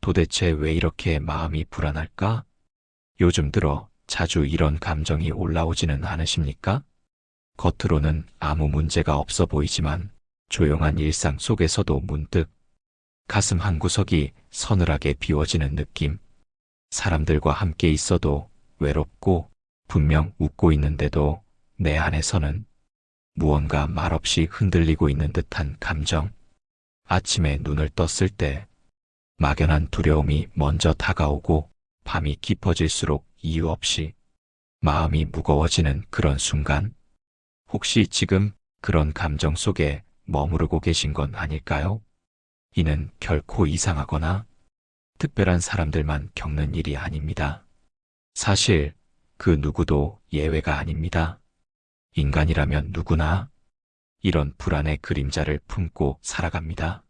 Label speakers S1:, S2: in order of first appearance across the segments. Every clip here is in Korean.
S1: 도대체 왜 이렇게 마음이 불안할까? 요즘 들어 자주 이런 감정이 올라오지는 않으십니까? 겉으로는 아무 문제가 없어 보이지만 조용한 일상 속에서도 문득 가슴 한구석이 서늘하게 비워지는 느낌. 사람들과 함께 있어도 외롭고 분명 웃고 있는데도 내 안에서는 무언가 말없이 흔들리고 있는 듯한 감정. 아침에 눈을 떴을 때 막연한 두려움이 먼저 다가오고 밤이 깊어질수록 이유 없이 마음이 무거워지는 그런 순간. 혹시 지금 그런 감정 속에 머무르고 계신 건 아닐까요? 이는 결코 이상하거나 특별한 사람들만 겪는 일이 아닙니다. 사실 그 누구도 예외가 아닙니다. 인간이라면 누구나 이런 불안의 그림자를 품고 살아갑니다.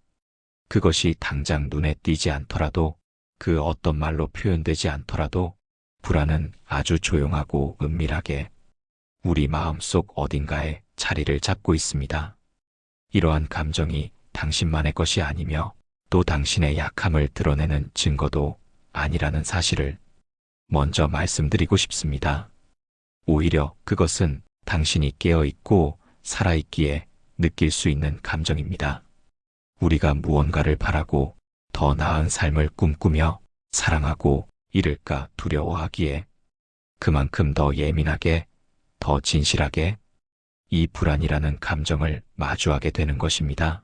S1: 그것이 당장 눈에 띄지 않더라도, 그 어떤 말로 표현되지 않더라도 불안은 아주 조용하고 은밀하게 우리 마음속 어딘가에 자리를 잡고 있습니다. 이러한 감정이 당신만의 것이 아니며 또 당신의 약함을 드러내는 증거도 아니라는 사실을 먼저 말씀드리고 싶습니다. 오히려 그것은 당신이 깨어있고 살아있기에 느낄 수 있는 감정입니다. 우리가 무언가를 바라고 더 나은 삶을 꿈꾸며 사랑하고 이룰까 두려워하기에 그만큼 더 예민하게, 더 진실하게 이 불안이라는 감정을 마주하게 되는 것입니다.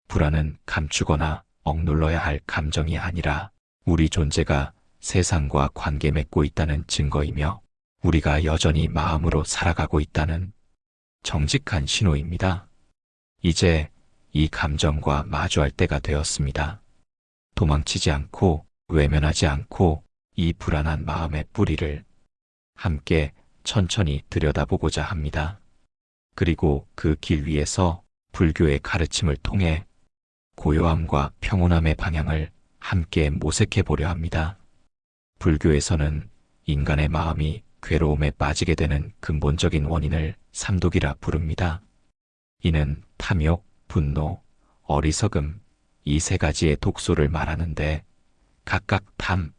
S1: 불안은 감추거나 억눌러야 할 감정이 아니라 우리 존재가 세상과 관계 맺고 있다는 증거이며 우리가 여전히 마음으로 살아가고 있다는 정직한 신호입니다. 이제 이 감정과 마주할 때가 되었습니다. 도망치지 않고 외면하지 않고 이 불안한 마음의 뿌리를 함께 천천히 들여다보고자 합니다. 그리고 그 길 위에서 불교의 가르침을 통해 고요함과 평온함의 방향을 함께 모색해 보려 합니다. 불교에서는 인간의 마음이 괴로움에 빠지게 되는 근본적인 원인을 삼독이라 부릅니다. 이는 탐욕, 분노, 어리석음, 이 세 가지의 독소를 말하는데 각각 탐,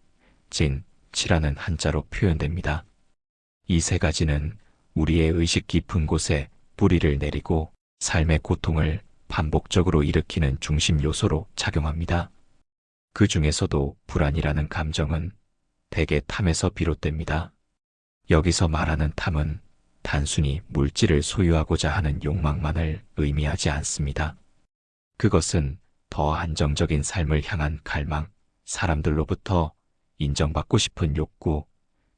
S1: 진, 치라는 한자로 표현됩니다. 이 세 가지는 우리의 의식 깊은 곳에 뿌리를 내리고 삶의 고통을 반복적으로 일으키는 중심 요소로 작용합니다. 그 중에서도 불안이라는 감정은 대개 탐에서 비롯됩니다. 여기서 말하는 탐은 단순히 물질을 소유하고자 하는 욕망만을 의미하지 않습니다. 그것은 더 안정적인 삶을 향한 갈망, 사람들로부터 인정받고 싶은 욕구,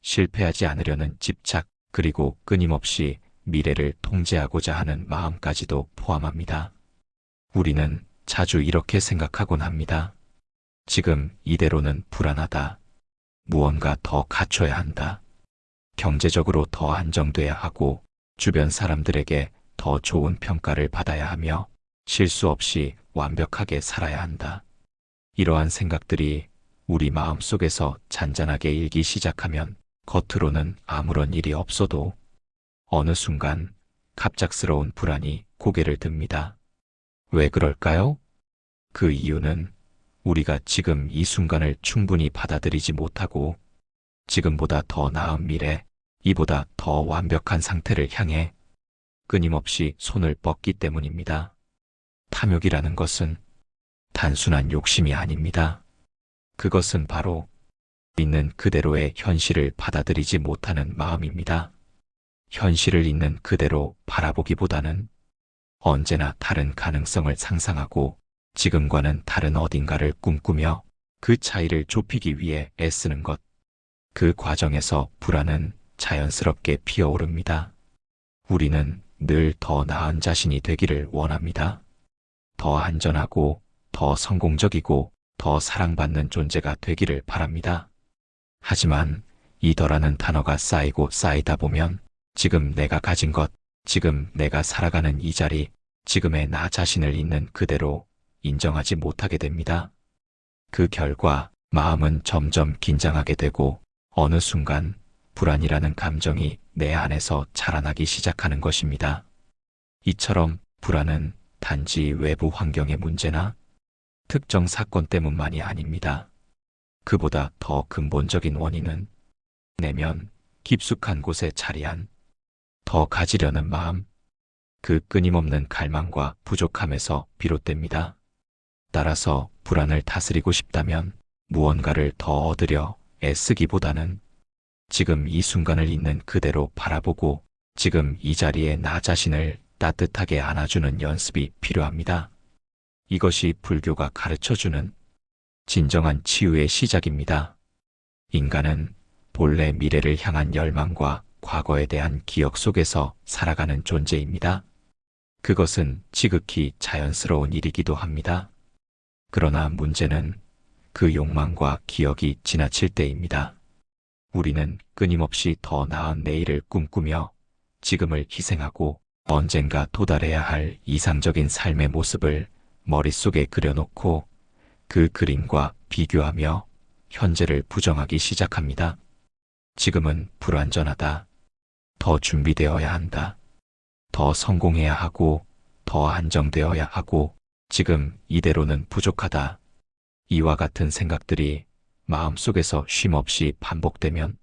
S1: 실패하지 않으려는 집착, 그리고 끊임없이 미래를 통제하고자 하는 마음까지도 포함합니다. 우리는 자주 이렇게 생각하곤 합니다. 지금 이대로는 불안하다. 무언가 더 갖춰야 한다. 경제적으로 더 안정돼야 하고 주변 사람들에게 더 좋은 평가를 받아야 하며 실수 없이 완벽하게 살아야 한다. 이러한 생각들이 우리 마음속에서 잔잔하게 일기 시작하면 겉으로는 아무런 일이 없어도 어느 순간 갑작스러운 불안이 고개를 듭니다. 왜 그럴까요? 그 이유는 우리가 지금 이 순간을 충분히 받아들이지 못하고 지금보다 더 나은 미래, 이보다 더 완벽한 상태를 향해 끊임없이 손을 뻗기 때문입니다. 탐욕이라는 것은 단순한 욕심이 아닙니다. 그것은 바로 있는 그대로의 현실을 받아들이지 못하는 마음입니다. 현실을 있는 그대로 바라보기보다는 언제나 다른 가능성을 상상하고 지금과는 다른 어딘가를 꿈꾸며 그 차이를 좁히기 위해 애쓰는 것. 그 과정에서 불안은 자연스럽게 피어오릅니다. 우리는 늘 더 나은 자신이 되기를 원합니다. 더 안전하고 더 성공적이고 더 사랑받는 존재가 되기를 바랍니다. 하지만 이 더라는 단어가 쌓이고 쌓이다 보면 지금 내가 가진 것, 지금 내가 살아가는 이 자리, 지금의 나 자신을 있는 그대로 인정하지 못하게 됩니다. 그 결과 마음은 점점 긴장하게 되고 어느 순간 불안이라는 감정이 내 안에서 자라나기 시작하는 것입니다. 이처럼 불안은 단지 외부 환경의 문제나 특정 사건 때문만이 아닙니다. 그보다 더 근본적인 원인은 내면 깊숙한 곳에 자리한 더 가지려는 마음, 그 끊임없는 갈망과 부족함에서 비롯됩니다. 따라서 불안을 다스리고 싶다면 무언가를 더 얻으려 애쓰기보다는 지금 이 순간을 있는 그대로 바라보고 지금 이 자리에 나 자신을 따뜻하게 안아주는 연습이 필요합니다. 이것이 불교가 가르쳐주는 진정한 치유의 시작입니다. 인간은 본래 미래를 향한 열망과 과거에 대한 기억 속에서 살아가는 존재입니다. 그것은 지극히 자연스러운 일이기도 합니다. 그러나 문제는 그 욕망과 기억이 지나칠 때입니다. 우리는 끊임없이 더 나은 내일을 꿈꾸며 지금을 희생하고 언젠가 도달해야 할 이상적인 삶의 모습을 머릿속에 그려놓고 그 그림과 비교하며 현재를 부정하기 시작합니다. 지금은 불완전하다. 더 준비되어야 한다. 더 성공해야 하고, 더 안정되어야 하고, 지금 이대로는 부족하다. 이와 같은 생각들이 마음속에서 쉼없이 반복되면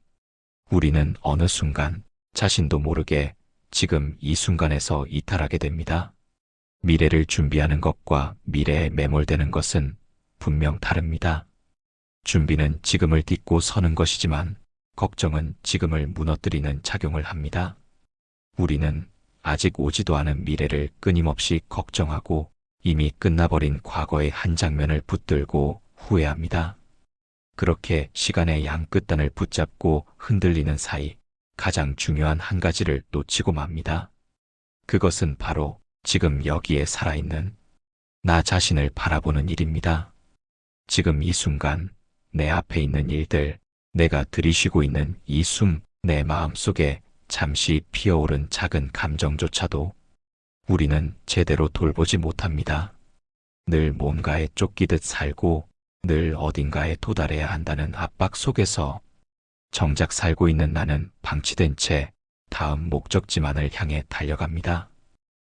S1: 우리는 어느 순간 자신도 모르게 지금 이 순간에서 이탈하게 됩니다. 미래를 준비하는 것과 미래에 매몰되는 것은 분명 다릅니다. 준비는 지금을 딛고 서는 것이지만 걱정은 지금을 무너뜨리는 작용을 합니다. 우리는 아직 오지도 않은 미래를 끊임없이 걱정하고 이미 끝나버린 과거의 한 장면을 붙들고 후회합니다. 그렇게 시간의 양 끝단을 붙잡고 흔들리는 사이 가장 중요한 한 가지를 놓치고 맙니다. 그것은 바로 지금 여기에 살아있는 나 자신을 바라보는 일입니다. 지금 이 순간 내 앞에 있는 일들, 내가 들이쉬고 있는 이 숨, 내 마음 속에 잠시 피어오른 작은 감정조차도 우리는 제대로 돌보지 못합니다. 늘 뭔가에 쫓기듯 살고 늘 어딘가에 도달해야 한다는 압박 속에서 정작 살고 있는 나는 방치된 채 다음 목적지만을 향해 달려갑니다.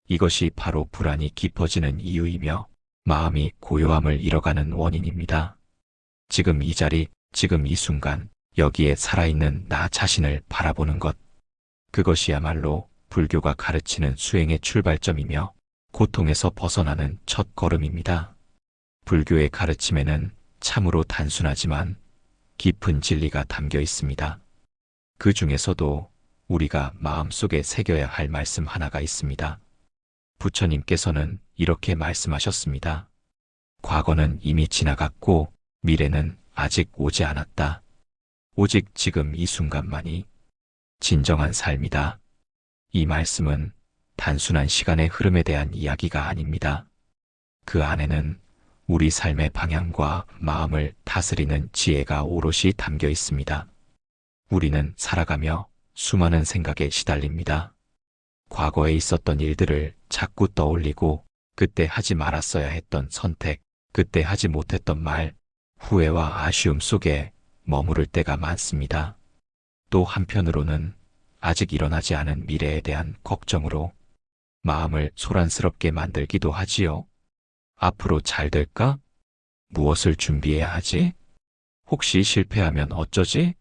S1: 이것이 바로 불안이 깊어지는 이유이며 마음이 고요함을 잃어가는 원인입니다. 지금 이 자리, 지금 이 순간, 여기에 살아있는 나 자신을 바라보는 것. 그것이야말로 불교가 가르치는 수행의 출발점이며 고통에서 벗어나는 첫 걸음입니다. 불교의 가르침에는 참으로 단순하지만 깊은 진리가 담겨 있습니다. 그 중에서도 우리가 마음속에 새겨야 할 말씀 하나가 있습니다. 부처님께서는 이렇게 말씀하셨습니다. 과거는 이미 지나갔고 미래는 아직 오지 않았다. 오직 지금 이 순간만이 진정한 삶이다. 이 말씀은 단순한 시간의 흐름에 대한 이야기가 아닙니다. 그 안에는 우리 삶의 방향과 마음을 다스리는 지혜가 오롯이 담겨 있습니다. 우리는 살아가며 수많은 생각에 시달립니다. 과거에 있었던 일들을 자꾸 떠올리고 그때 하지 말았어야 했던 선택, 그때 하지 못했던 말, 후회와 아쉬움 속에 머무를 때가 많습니다. 또 한편으로는 아직 일어나지 않은 미래에 대한 걱정으로 마음을 소란스럽게 만들기도 하지요. 앞으로 잘 될까? 무엇을 준비해야 하지? 혹시 실패하면 어쩌지?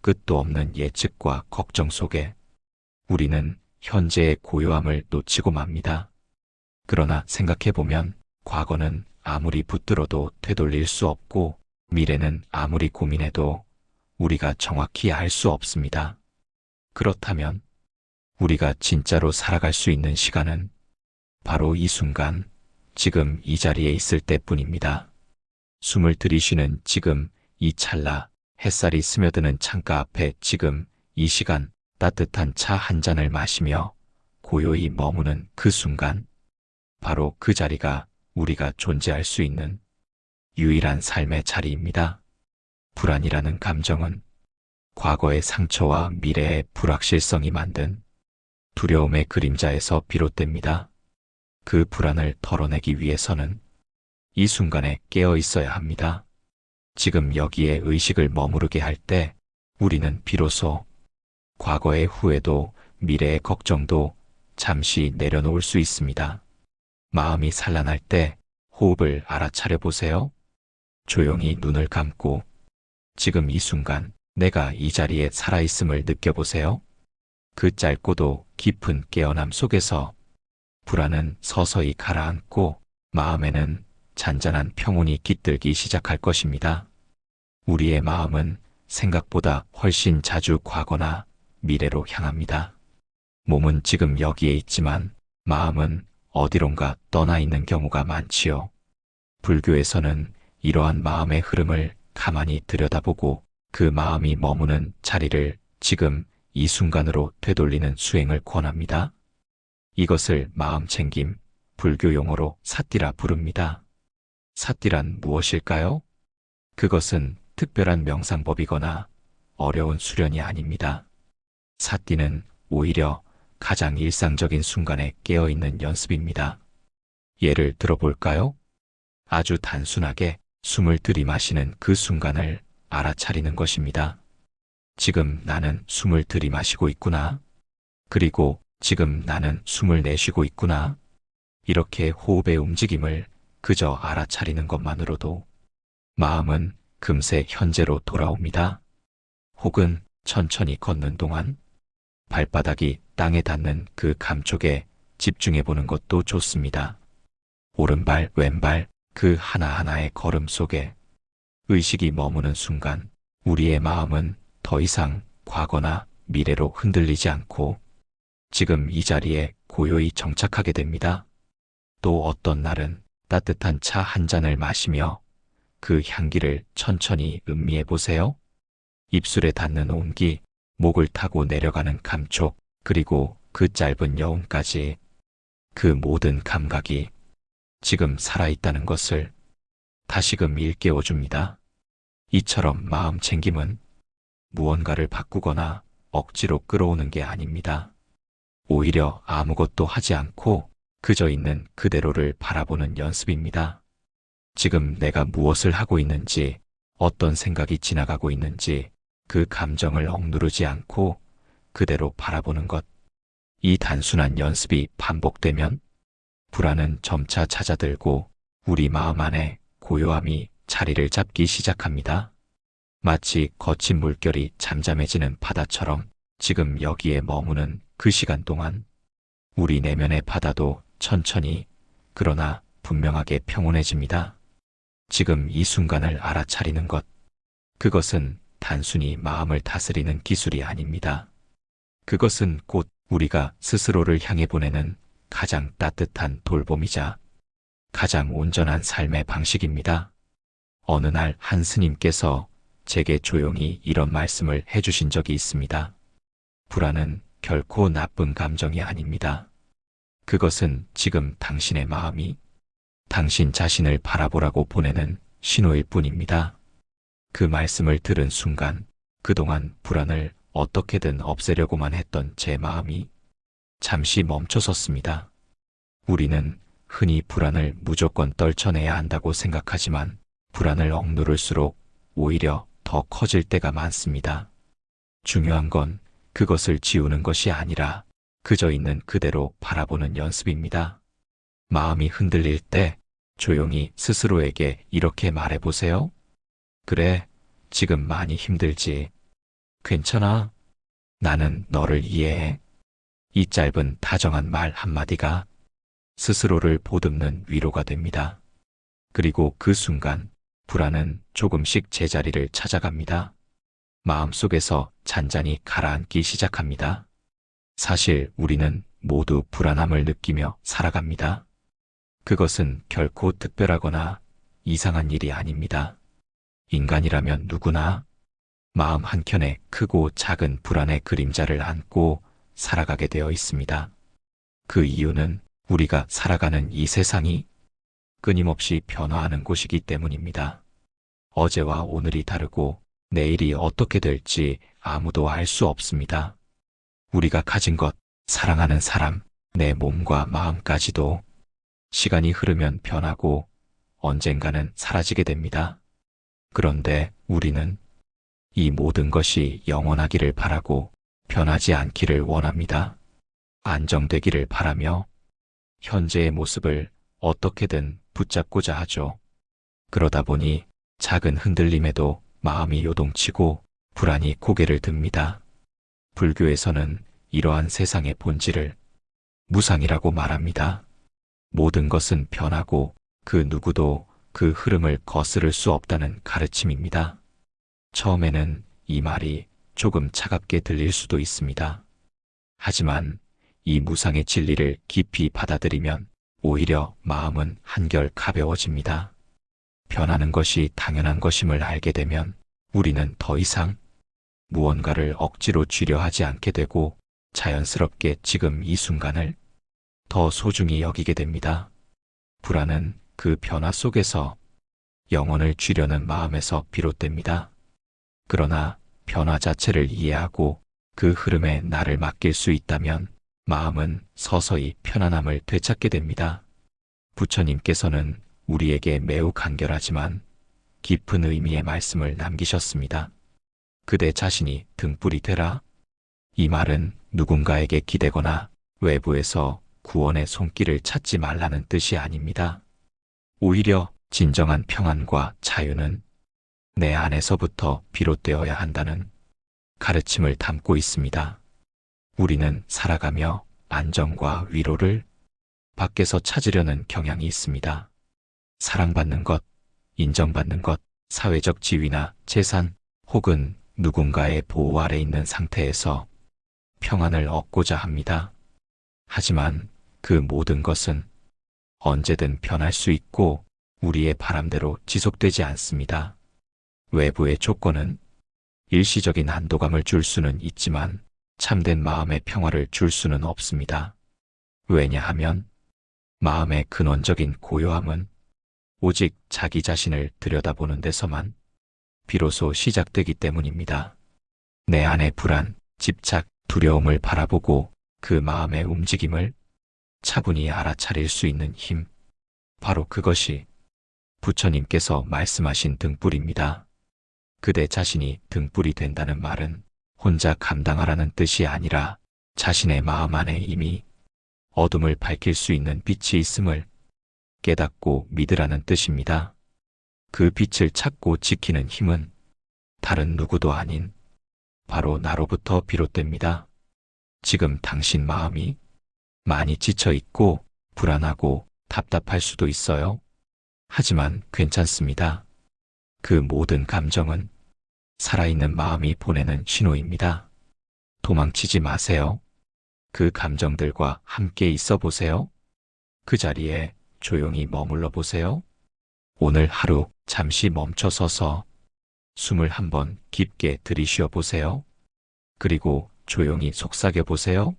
S1: 끝도 없는 예측과 걱정 속에 우리는 현재의 고요함을 놓치고 맙니다. 그러나 생각해보면 과거는 아무리 붙들어도 되돌릴 수 없고 미래는 아무리 고민해도 우리가 정확히 알 수 없습니다. 그렇다면 우리가 진짜로 살아갈 수 있는 시간은 바로 이 순간, 지금 이 자리에 있을 때뿐입니다. 숨을 들이쉬는 지금, 이 찰나, 햇살이 스며드는 창가 앞에 지금, 이 시간, 따뜻한 차 한 잔을 마시며 고요히 머무는 그 순간, 바로 그 자리가 우리가 존재할 수 있는 유일한 삶의 자리입니다. 불안이라는 감정은 과거의 상처와 미래의 불확실성이 만든 두려움의 그림자에서 비롯됩니다. 그 불안을 털어내기 위해서는 이 순간에 깨어 있어야 합니다. 지금 여기에 의식을 머무르게 할 때 우리는 비로소 과거의 후회도 미래의 걱정도 잠시 내려놓을 수 있습니다. 마음이 산란할 때 호흡을 알아차려 보세요. 조용히 눈을 감고 지금 이 순간 내가 이 자리에 살아있음을 느껴보세요. 그 짧고도 깊은 깨어남 속에서 불안은 서서히 가라앉고 마음에는 잔잔한 평온이 깃들기 시작할 것입니다. 우리의 마음은 생각보다 훨씬 자주 과거나 미래로 향합니다. 몸은 지금 여기에 있지만 마음은 어디론가 떠나 있는 경우가 많지요. 불교에서는 이러한 마음의 흐름을 가만히 들여다보고 그 마음이 머무는 자리를 지금 이 순간으로 되돌리는 수행을 권합니다. 이것을 마음챙김, 불교 용어로 사띠라 부릅니다. 사띠란 무엇일까요? 그것은 특별한 명상법이거나 어려운 수련이 아닙니다. 사띠는 오히려 가장 일상적인 순간에 깨어있는 연습입니다. 예를 들어볼까요? 아주 단순하게 숨을 들이마시는 그 순간을 알아차리는 것입니다. 지금 나는 숨을 들이마시고 있구나. 그리고 지금 나는 숨을 내쉬고 있구나. 이렇게 호흡의 움직임을 그저 알아차리는 것만으로도 마음은 금세 현재로 돌아옵니다. 혹은 천천히 걷는 동안 발바닥이 땅에 닿는 그 감촉에 집중해 보는 것도 좋습니다. 오른발, 왼발, 그 하나하나의 걸음 속에 의식이 머무는 순간 우리의 마음은 더 이상 과거나 미래로 흔들리지 않고 지금 이 자리에 고요히 정착하게 됩니다. 또 어떤 날은 따뜻한 차 한 잔을 마시며 그 향기를 천천히 음미해 보세요. 입술에 닿는 온기, 목을 타고 내려가는 감촉, 그리고 그 짧은 여운까지 그 모든 감각이 지금 살아있다는 것을 다시금 일깨워줍니다. 이처럼 마음 챙김은 무언가를 바꾸거나 억지로 끌어오는 게 아닙니다. 오히려 아무것도 하지 않고 그저 있는 그대로를 바라보는 연습입니다. 지금 내가 무엇을 하고 있는지, 어떤 생각이 지나가고 있는지 그 감정을 억누르지 않고 그대로 바라보는 것. 이 단순한 연습이 반복되면 불안은 점차 잦아들고 우리 마음 안에 고요함이 자리를 잡기 시작합니다. 마치 거친 물결이 잠잠해지는 바다처럼 지금 여기에 머무는 그 시간 동안 우리 내면의 바다도 천천히 그러나 분명하게 평온해집니다. 지금 이 순간을 알아차리는 것, 그것은 단순히 마음을 다스리는 기술이 아닙니다. 그것은 곧 우리가 스스로를 향해 보내는 가장 따뜻한 돌봄이자 가장 온전한 삶의 방식입니다. 어느 날 한 스님께서 제게 조용히 이런 말씀을 해주신 적이 있습니다. 불안은 결코 나쁜 감정이 아닙니다. 그것은 지금 당신의 마음이 당신 자신을 바라보라고 보내는 신호일 뿐입니다. 그 말씀을 들은 순간 그동안 불안을 어떻게든 없애려고만 했던 제 마음이 잠시 멈춰섰습니다. 우리는 흔히 불안을 무조건 떨쳐내야 한다고 생각하지만 불안을 억누를수록 오히려 더 커질 때가 많습니다. 중요한 건 그것을 지우는 것이 아니라 그저 있는 그대로 바라보는 연습입니다. 마음이 흔들릴 때 조용히 스스로에게 이렇게 말해보세요. 그래, 지금 많이 힘들지. 괜찮아. 나는 너를 이해해. 이 짧은 다정한 말 한마디가 스스로를 보듬는 위로가 됩니다. 그리고 그 순간 불안은 조금씩 제자리를 찾아갑니다. 마음속에서 잔잔히 가라앉기 시작합니다. 사실 우리는 모두 불안함을 느끼며 살아갑니다. 그것은 결코 특별하거나 이상한 일이 아닙니다. 인간이라면 누구나 마음 한켠에 크고 작은 불안의 그림자를 안고 살아가게 되어 있습니다. 그 이유는 우리가 살아가는 이 세상이 끊임없이 변화하는 곳이기 때문입니다. 어제와 오늘이 다르고 내일이 어떻게 될지 아무도 알 수 없습니다. 우리가 가진 것, 사랑하는 사람, 내 몸과 마음까지도 시간이 흐르면 변하고 언젠가는 사라지게 됩니다. 그런데 우리는 이 모든 것이 영원하기를 바라고 변하지 않기를 원합니다. 안정되기를 바라며 현재의 모습을 어떻게든 붙잡고자 하죠. 그러다 보니 작은 흔들림에도 마음이 요동치고 불안이 고개를 듭니다. 불교에서는 이러한 세상의 본질을 무상이라고 말합니다. 모든 것은 변하고 그 누구도 그 흐름을 거스를 수 없다는 가르침입니다. 처음에는 이 말이 조금 차갑게 들릴 수도 있습니다. 하지만 이 무상의 진리를 깊이 받아들이면 오히려 마음은 한결 가벼워집니다. 변하는 것이 당연한 것임을 알게 되면 우리는 더 이상 무언가를 억지로 쥐려 하지 않게 되고 자연스럽게 지금 이 순간을 더 소중히 여기게 됩니다. 불안은 그 변화 속에서 영혼을 쥐려는 마음에서 비롯됩니다. 그러나 변화 자체를 이해하고 그 흐름에 나를 맡길 수 있다면 마음은 서서히 편안함을 되찾게 됩니다. 부처님께서는 우리에게 매우 간결하지만 깊은 의미의 말씀을 남기셨습니다. 그대 자신이 등불이 되라. 이 말은 누군가에게 기대거나 외부에서 구원의 손길을 찾지 말라는 뜻이 아닙니다. 오히려 진정한 평안과 자유는 내 안에서부터 비롯되어야 한다는 가르침을 담고 있습니다. 우리는 살아가며 안정과 위로를 밖에서 찾으려는 경향이 있습니다. 사랑받는 것, 인정받는 것, 사회적 지위나 재산 혹은 누군가의 보호 아래 있는 상태에서 평안을 얻고자 합니다. 하지만 그 모든 것은 언제든 변할 수 있고 우리의 바람대로 지속되지 않습니다. 외부의 조건은 일시적인 안도감을 줄 수는 있지만 참된 마음의 평화를 줄 수는 없습니다. 왜냐하면 마음의 근원적인 고요함은 오직 자기 자신을 들여다보는 데서만 비로소 시작되기 때문입니다. 내 안의 불안, 집착, 두려움을 바라보고 그 마음의 움직임을 차분히 알아차릴 수 있는 힘, 바로 그것이 부처님께서 말씀하신 등불입니다. 그대 자신이 등불이 된다는 말은 혼자 감당하라는 뜻이 아니라 자신의 마음 안에 이미 어둠을 밝힐 수 있는 빛이 있음을 깨닫고 믿으라는 뜻입니다. 그 빛을 찾고 지키는 힘은 다른 누구도 아닌 바로 나로부터 비롯됩니다. 지금 당신 마음이 많이 지쳐 있고 불안하고 답답할 수도 있어요. 하지만 괜찮습니다. 그 모든 감정은 살아있는 마음이 보내는 신호입니다. 도망치지 마세요. 그 감정들과 함께 있어 보세요. 그 자리에 조용히 머물러 보세요. 오늘 하루 잠시 멈춰 서서 숨을 한번 깊게 들이쉬어 보세요. 그리고 조용히 속삭여 보세요.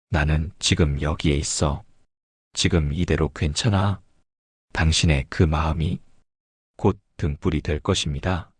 S1: 나는 지금 여기에 있어. 지금 이대로 괜찮아. 당신의 그 마음이 곧 등불이 될 것입니다.